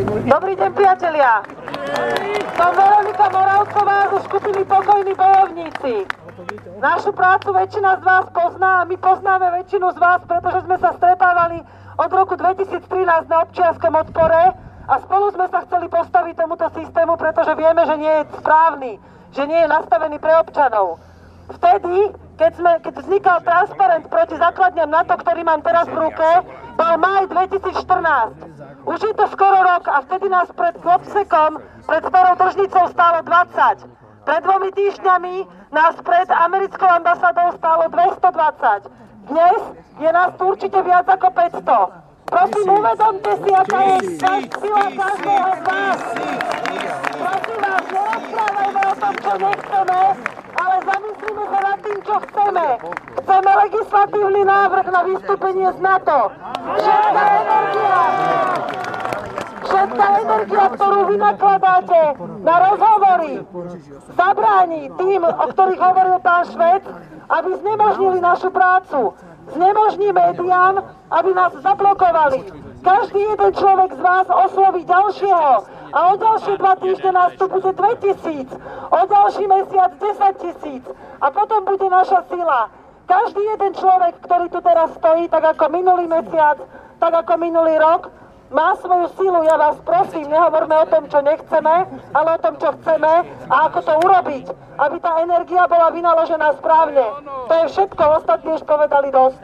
Dobrý deň, priatelia. Som Veronika Moravcová zo skupiny Pokojní bojovníci. Našu prácu väčšina z vás pozná a my poznáme väčšinu z vás, pretože sme sa stretávali od roku 2013 na občianskom odpore a spolu sme sa chceli postaviť tomuto systému, pretože vieme, že nie je správny, že nie je nastavený pre občanov. Vtedy, keď vznikal transparent proti základniam NATO, ktorý mám teraz v ruke, bol maj 2014. Už je to skoro rok a vtedy nás pred Klopsekom, pred starou tržnicou stálo 20. Pred 2 týždňami nás pred americkou ambasádou stálo 220. Dnes je nás tu určite viac ako 500. Prosím, uvedomte si, aká je sila každého z vás. Prosím vás, nerozprávajme o tom, čo nechceme, ale zamyslíme sa nad tým, čo chceme. Chceme legislatívny návrh na vystúpenie z NATO. Všetká energia, ktorú vy nakladáte na rozhovory, zabráni tým, o ktorých hovoril pán Švec, aby znemožnili našu prácu. Znemožní médiám, aby nás zablokovali. Každý jeden človek z vás osloví ďalšieho a o ďalšie 2 týždne nás tu bude 2000, o ďalší mesiac 10 000 a potom bude naša sila. Každý jeden človek, ktorý tu teraz stojí, tak ako minulý mesiac, tak ako minulý rok, má svoju silu. Ja vás prosím, nehovorme o tom, čo nechceme, ale o tom, čo chceme a ako to urobiť, aby tá energia bola vynaložená správne. To je všetko, ostatní už povedali dosť.